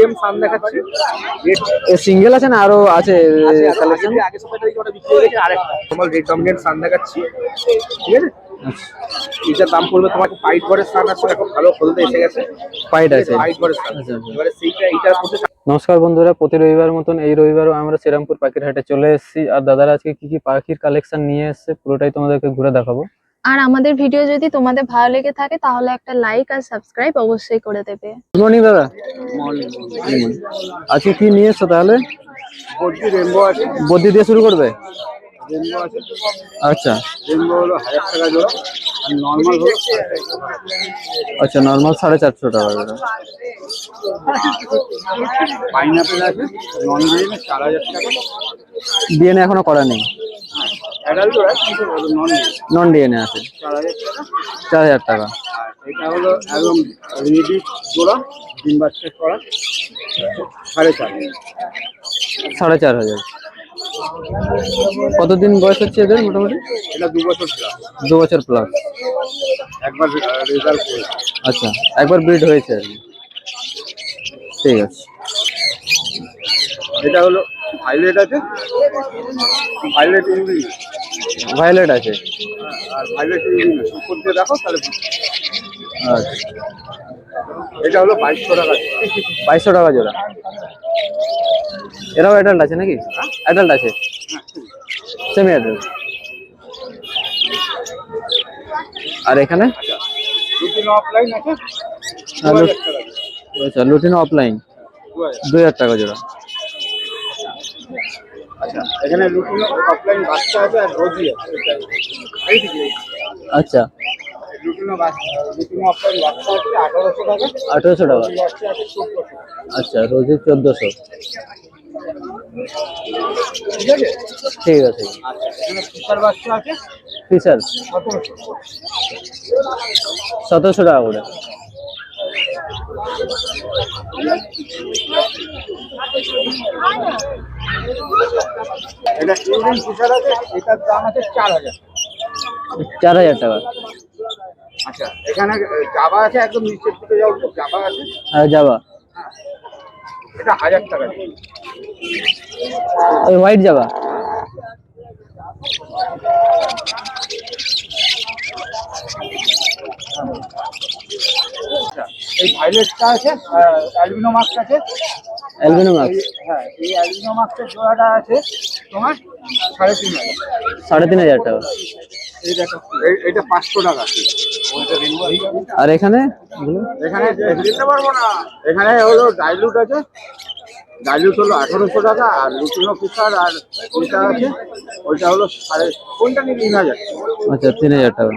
টেম সান দেখাচ্ছি। সিঙ্গেল আছে না আরো আছে কালেকশন? আগে সপ্তাহে ওটা বিক্রি হয়ে গেছে। আরেকটা নরমাল রেড ডমিনেন্ট সান দেখাচ্ছি, ঠিক আছে? এটার দাম পড়বে তোমার ফাইট ঘরের সান আছে, দেখো ভালো হলদে এসে গেছে, ফাইট আছে। ফাইট ঘরের সান। এবারে সেইটা এইটার মধ্যে নমস্কার বন্ধুরা, প্রতি রবিবার মতন এই রবিবারও আমরা শ্রীরামপুর পাখির হাটে চলে এসেছি। আর দাদারা আজকে কি কি পাখির কালেকশন নিয়ে এসেছে পুরোটাই তোমাদেরকে ঘুরে দেখাবো। আর আমাদের ভিডিও যদি তোমাদের ভালো লেগে থাকে তাহলে একটা লাইক আর সাবস্ক্রাইব অবশ্যই করে দেবে। গুড মর্নিং দাদা। আজকে কি নিয়ে এসছো তাহলে? বদ্রি রেনবো আছে। বদ্রি দিয়ে শুরু করবে? রেনবো আছে। আচ্ছা, রেনবো হলো 1000 টাকা জোড়া, আর নর্মাল হলো আচ্ছা নর্মাল 450 টাকা করে। পাইনাপেল আছে নন ডিএনএ 4000 টাকা। ডিএনএ এখনো করা নেই? অ্যাডাল্ট জোড়া কিন্তু নন নন ডিএনএ আছে 4000 টাকা। 4000 টাকা। আর এটা হলো একদম রেডি জোড়া, ডিম বাচ্চা করা, 4.5। 4500। কতদিন বয়স হচ্ছে এদের মোটামুটি? এটা 2 বছর ছিল, 2 বছর প্লাস। একবার রেজাল্ট হয়েছে। আচ্ছা, একবার ব্রিড হয়েছে আর কি। ঠিক আছে। এটা হলো ভাইলেট আছে, ভাইলেট ইংলিশ ভায়োলেট আছে। আর ভাইলেট ইংলিশ উপর দিয়ে দেখো তাহলে আচ্ছা, এটা হলো 2200 টাকা। 2200 টাকা জোড়া। এরাও অ্যাডাল্ট আছে নাকি? অ্যাডাল্ট আছে, সেমি অ্যাডাল্ট। আর এখানে লুটিনো অফলাইন আছে, হ্যাঁ, 2000 টাকা। আচ্ছা লুটিনো অফলাইন 2000 টাকা জোড়া। আচ্ছা, এখানে লুটিনো অফলাইন বাচ্চা আছে আর রোজি আছে। আচ্ছা, লুটিনো অফলাইন বাচ্চা আছে 1800 টাকা। 1800 টাকা। রোজি বাচ্চা আছে 1400। আচ্ছা, রোজি 1400। ঠিক আছে। ঠিক আছে। আচ্ছা, এখানে ফিশার বাচ্চা আছে ফিশার 1700। 1700 টাকা করে। এটা ইউরিন ফিশার আছে, এটার দাম আছে 4000। 4000 টাকা। আচ্ছা, এখানে জাবা আছে, একদম নিচের দিকে যাও তো জাবা আছে, আর যাবা এটা 1000 টাকা। ওই হোয়াইট যাবা। আচ্ছা, এই ভাইলেটটা আছে, অ্যালবিনো মাস্ক আছে। অ্যালবিনো মাস্ক হ্যাঁ, এই অ্যালবিনো মাস্কের জোড়াটা আছে তোমার 3500। 3500 টাকা। এই দেখো, এইটা 500 টাকা। আর এখানে এখানে দিতে পারবো না। এখানে হলো ডাইলুট আছে, ডাইলুট হলো 1800 টাকা। আর লুটিনো ফিশার আর ওইটা আছে, ওইটা হলো কোনটা নিয়ে 3000। আচ্ছা 3000 টাকা।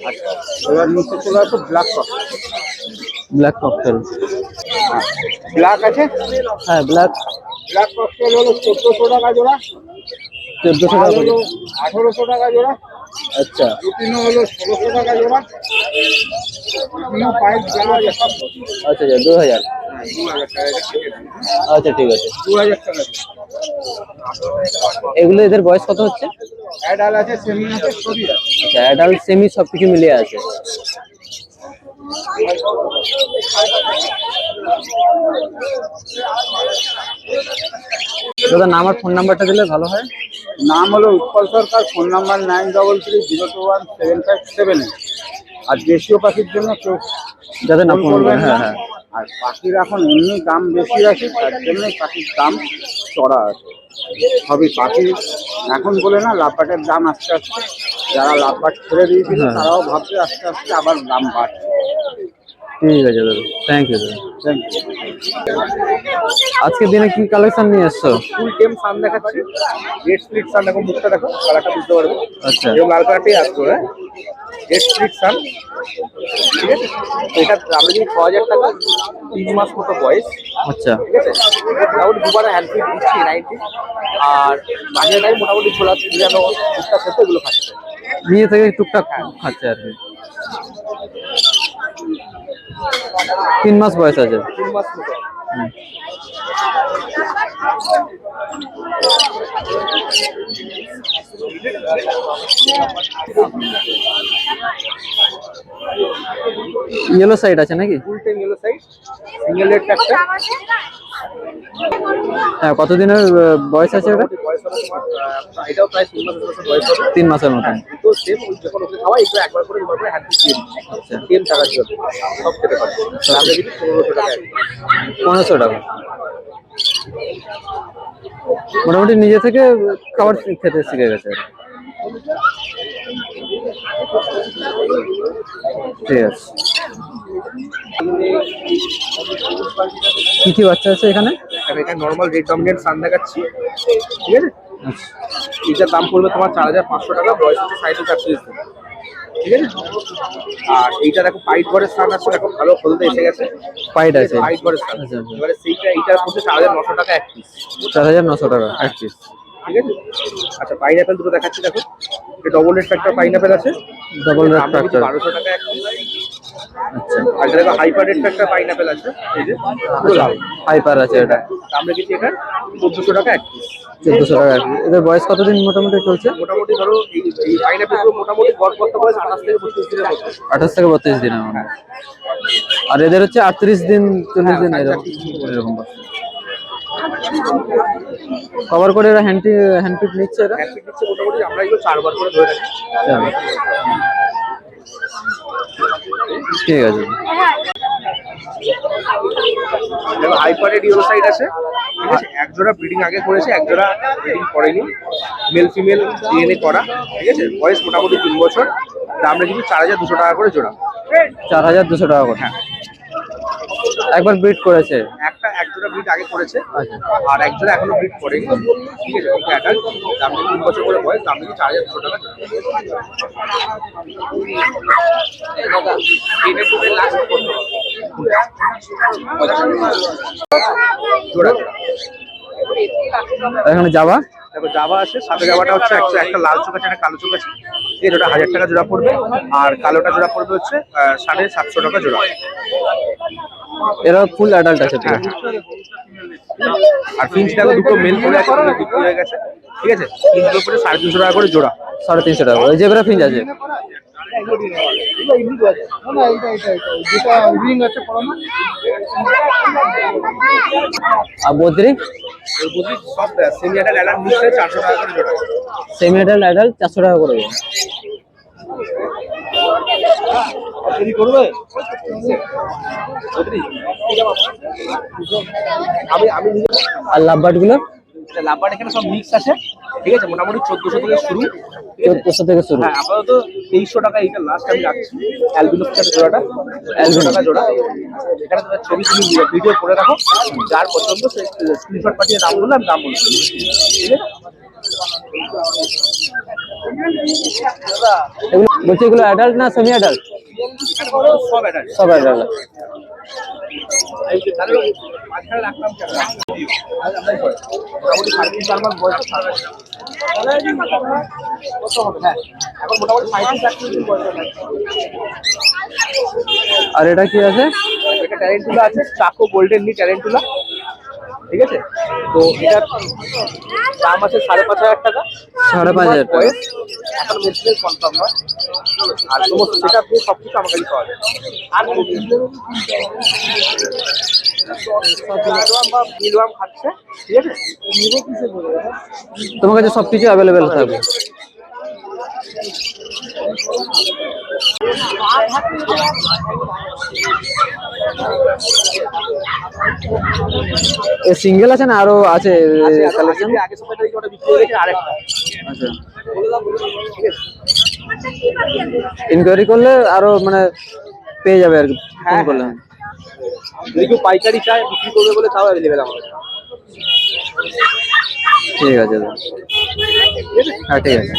আচ্ছা, এবার নিচে চলে আসো ব্ল্যাক কফ। Black cocktail. ব্ল্যাক আছে, হ্যাঁ ব্ল্যাক ব্ল্যাক ককটেল হলো 1400 টাকা জোড়া। 1400 টাকা করে। 1800 টাকা জোড়া। আচ্ছা, লুটিনো হলো 1600 টাকা জোড়া। লুটিনো পাইপ জোড়া আছে সব। আচ্ছা 2000। 2000 টাকা। আচ্ছা ঠিক আছে। 2000 টাকা। এগুলো এদের বয়স কত হচ্ছে? অ্যাডাল আছে, সেমি আছে, সবই আছে। আচ্ছা, অ্যাডাল্ট সেমি সবকিছু মিলিয়ে আছে। দাদা নাম আর ফোন নাম্বারটা দিলে ভালো হয়। নাম হলো উৎপল সরকার, ফোন নাম্বার 9330217578। আর দেশীয় পাখির জন্য কেউ যাতে না ফোন ফোন করবেন হ্যাঁ না। হ্যাঁ। আর পাখির এখন এমনি দাম বেশি আছে, তার জন্য পাখির দাম চড়া আছে। সবই পাখি এখন বলে না, লাভবাটের দাম আস্তে আস্তে, যারা লাভবাট ছেড়ে দিয়েছিল হ্যাঁ। তারাও ভাবছে আস্তে আস্তে আবার দাম বাড়ছে। ঠিক আছে দাদা, থ্যাংক ইউ দাদা। Thank you. আজকের দিনে কি কালেকশন নিয়ে এসছো? ফুল টেম সান দেখাচ্ছি। রেড স্প্লিট সান, দেখো মুখটা দেখো, কালারটা বুঝতে পারবে। আচ্ছা এবং লাল কালারটাই আসবে। হ্যাঁ, রেড স্প্লিট সান, ঠিক আছে। তো এটা আমরা যদি 6000 টাকা, 3 মাস মতো বয়স, আচ্ছা ঠিক আছে। মোটামুটি দুবার হ্যান্ড ফিড দিচ্ছি 90। আর মাঝে টাইম মোটামুটি ছোলা যেন টুকটাক খেতে এগুলো খাচ্ছে। নিয়ে থেকে টুকটাক খাচ্ছে আর কি। 3 মাস বয়স আছে। 3 মাস মতো। ইয়েলো সাইড আছে নাকি? Full time yellow side, single red একটা। হ্যাঁ, কতদিনের বয়স আছে এটা? বয়স হবে তোমার এটাও প্রায় 3 মাসের মতো বয়স হবে। 3 মাসের মতন। তো সেম যখন ওকে খাওয়াই একটু একবার করে হ্যান্ড ফিড দিয়ে দিচ্ছি। আচ্ছা, সেম টাকা ছিল সব খেতে পারে। আমরা দিচ্ছি 1500 টাকা। 1500 টাকা। মোটামুটি নিজে থেকে খাবার খেতে শিখে গেছে। ঠিক আছে। কি কি বাচ্চা আছে এখানে? এটা নর্মাল রেড ডমিনেন্ট সান দেখাচ্ছি, ঠিক আছে? আচ্ছা, এটার দাম পড়বে তোমার 4500 টাকা, বয়স হচ্ছে 4.5 দিন, ঠিক আছে? আর এইটা দেখো পাইট ঘরের সান আছে, দেখো ভালো হলদে এসে গেছে, পাইট আছে। পাইট ঘরের সান। আচ্ছা, এবারে সেইটা এইটার পড়ছে 4900 টাকা এক পিস, 4900 টাকা এক পিস। ঠিক আছে? আচ্ছা, পাইনাপেল দুটো দেখাচ্ছি, দেখো ডবল রেড ফ্যাক্টর পাইনাপেল আছে, ডবল রেড আমরা ফ্যাক্টর। 1200 টাকা এক পিস। আচ্ছা, আর এটা দেখো হাইপার রেড ফ্যাক্টর পাইনাপেল আছে, এই যে পুরো লাল, হাইপার আছে এটা। আমরা কিছু এটা 1400 টাকা এক পিস। 1400 টাকা এক পিস। এদের বয়স কতদিন মোটামুটি চলছে? মোটামুটি ধরো এই পাইনাপেল গুলো মোটামুটি গড় করতে বয়স 28 থেকে 32 দিনের মতো। 28 থেকে 32 দিনের মধ্যে। আর এদের হচ্ছে 38 দিন 40 দিন এরকম কভার করে এরা হ্যান্ডপিক নিচ্ছে এরা। হ্যান্ড ফিড দিচ্ছে মোটামুটি আমরা এগুলো 4 বার করে ধরে রাখি। ঠিক আছে। দেখো হাইপারেড ইয়েলো সাইড আছে, ঠিক আছে? এক জোড়া ব্রিডিং আগে করেছে, এক জোড়া ব্রিডিং করেনি, মেল ফিমেল ডিএনএ করা, ঠিক আছে? বয়স মোটামুটি 3 বছর। দামটা কিন্তু 4200 টাকা করে জোড়া। 4200 টাকা করে। হ্যাঁ, একবার ব্রিড করেছে। এক জোড়া ব্রিড আগে করেছে, আচ্ছা, আর এক জোড়া এখনো ব্রিড করেনি, ঠিক আছে? ওকে অ্যাডাল্ট, দামটা 3 বছর করে বয়স, দাম কিন্তু 4200 টাকা জোড়া। জোড়া এখানে যাবা। দেখো জাভা আছে, সাদা জাভাটা হচ্ছে একটা লাল চোখ আছে, একটা কালো চোখ আছে, এই জোড়া 1000 টাকা জোড়া পড়বে, আর কালোটা জোড়া পড়বে হচ্ছে 750 টাকা জোড়া। এরা ফুল অ্যাডাল্ট আছে পুরো। আর ফিঞ্চ দেখো দুটো মেল করে আছে, দুটো বিক্রি হয়ে গেছে, ঠিক আছে? ফিঞ্চগুলো পড়ে 350 টাকা করে জোড়া। 350 টাকা। ওই জেব্রা ফিঞ্চ আছে। আর বদ্রি এর বুঝি সব সেমি অ্যাডাল্ট অ্যাডাল্ট মিক্সে 400 টাকা করে জোড়া। সেমি অ্যাডাল্ট 400 টাকা করে। দেরি করবে আমি নিজে। আর লাভবার্ড গুলো লাভবার্ড এখানে সব মিক্স আছে, ঠিক আছে? মোটামুটি 1400 থেকে শুরু, ঠিক আছে? 1400 থেকে শুরু। হ্যাঁ, আপাতত 2300 টাকা এইটা লাস্ট আমি রাখছি। অ্যালবিনো ফিচার জোড়াটা 1100 টাকা জোড়া। এখানে তোমার ছবি তুমি ভিডিও করে রাখো, যার পছন্দ সে স্ক্রিনশট পাঠিয়ে দাম বললে আমি দাম বলছি, ঠিক আছে? এগুলো বলছি এগুলো অ্যাডাল্ট না সেমি অ্যাডাল্ট? এখানে মোটামুটি সব অ্যাডাল্ট। সব অ্যাডাল্ট। মাঝখানে রাখলাম কেন? মোটামুটি 3.5-4 মাস বয়স। হ্যাঁ, এখন মোটামুটি 35 দিন বয়স। আর এটা কি আছে? এটা ট্যারেন্টুলা আছে, চাকো গোল্ডেন নি ট্যারেন্টুলা, ঠিক আছে? তো এটার দাম আছে 5500 টাকা। 5500 টাকা। বয়স এখন মেডিসিনের কনফার্ম নয়, আর সমস্ত সেটা দিয়ে সবকিছু আমার কাছে পাওয়া যায়। আর মিলওয়াম খাচ্ছে, ঠিক আছে? তোমার কাছে সবকিছু অ্যাভেলেবেল থাকবে। এ সিঙ্গেল আছে না আরো আছে কালেকশন? আগে সময় ওটা বিক্রি হয়ে গেছে আরেকটা। আচ্ছা, ইনকোয়ারি করলে আরো মানে পেয়ে যাবে আর কি, ফোন করলে। যদি কেউ পাইকারি চায় বিক্রি করবে বলে তাও অ্যাভেলেবেল আমার কাছে। ঠিক আছে দাদা। হ্যাঁ, ঠিক আছে।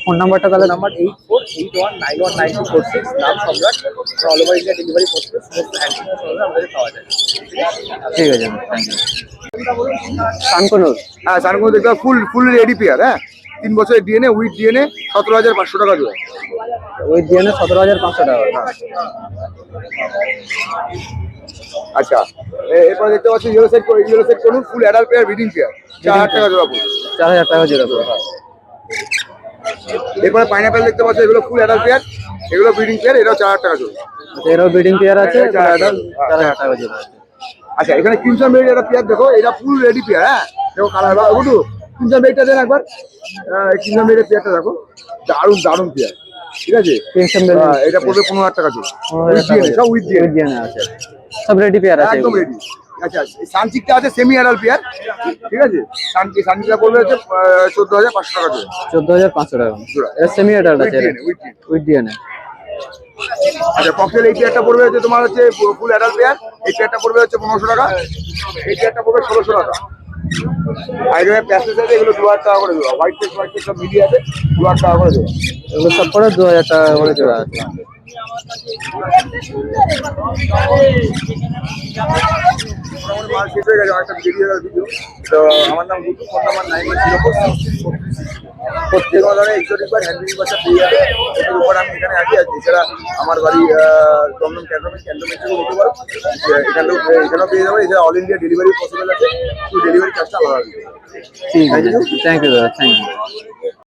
ফোন নাম্বারটা তাহলে? নাম্বার 8481919246, নাম সম্রাট। অল ওভার ইন্ডিয়া ডেলিভারি করতে সমস্ত আমাদের পাওয়া যায়। ঠিক আছে, থ্যাংক ইউ। সানকনুর। হ্যাঁ, সানকো দেখতে ফুল রেডি পেয়ার। হ্যাঁ, 3 বছরের ডিএনএ উইথ ডিএনএ 17500 টাকা জোড়া। ওই ডিএনএ 17500 টাকা। আচ্ছা, এরপর দেখতে পাচ্ছি ইয়েলো সেট করুন, full adult pair breeding pair, 4000 টাকা জোড়া পড়বে। 4000 টাকা জোড়া করে। এরপরে পাইনাপেল দেখতে পাচ্ছি, এগুলো ফুল অ্যাডাল্ট পেয়ার, এগুলো ব্রিডিং পেয়ার, এটাও 4000 টাকা জোড়া। এরও ব্রিডিং পেয়ার আছে, 4000 টাকা জোড়া আছে। আচ্ছা এখানে ক্রিমসন বেরির একটা পেয়ার দেখো, এটা ফুল রেডি পেয়ার। হ্যাঁ দেখো কালার বা ওটু ক্রিমসন বেরিটা দেন একবার। ক্রিমসন বেরির পেয়ারটা দেখো, দারুণ দারুণ পেয়ার। ঠিক আছে, ক্রিমসন বেল এটা পড়বে 15,000 টাকা জোড়া। 15,000 টাকা সব উইথ with DNA আছে, সব রেডি পেয়ার আছে একদম এগুলো। রেডি। আচ্ছা সানচিকটা আছে সেমি অ্যাডাল্ট পেয়ার। ঠিক আছে, সানচিকটা পড়বে হচ্ছে 14,500 টাকা জোড়া। 14,500 টাকা জোড়া। এটা সেমি অ্যাডাল্ট With আছে DNA, with DNA। With DNA. আচ্ছা ককটেল এই পেয়ারটা পড়বে হচ্ছে তোমার হচ্ছে ফুল অ্যাডাল্ট পেয়ার। এই পেয়ারটা পড়বে হচ্ছে 1500 টাকা। এই পেয়ারটা পড়বে 1600 টাকা। আর এখানে প্যাসেজ আছে, এগুলো 2000 টাকা করে দেওয়া। হোয়াইট টেস্ট সব মিলিয়ে আছে 2000 টাকা করে দেওয়া। এগুলো সব করে 2,000 টাকা করে জোড়া আছে। মোটামুটি মাল শেষ হয়ে গেছে, অনেকটা বেরিয়ে গেল ভিডিও। তো আমার নাম গুটু, ফোন নাম্বার 9804 প্রত্যেক ধরনের এক্সোটিক বা হ্যান্ডলিং বাচ্চা পেয়ে যাবে। এটার উপর আমি এখানে আছি। আর এছাড়া আমার বাড়ি দমদম ক্যান্টনমেন্ট থেকেও নিতে পারো। এখানেও পেয়ে যাবে। এছাড়া অল ইন্ডিয়া ডেলিভারি পসিবল আছে, কিন্তু ডেলিভারি চার্জটা আলাদা। ঠিক আছে, থ্যাংক ইউ দাদা, থ্যাংক ইউ।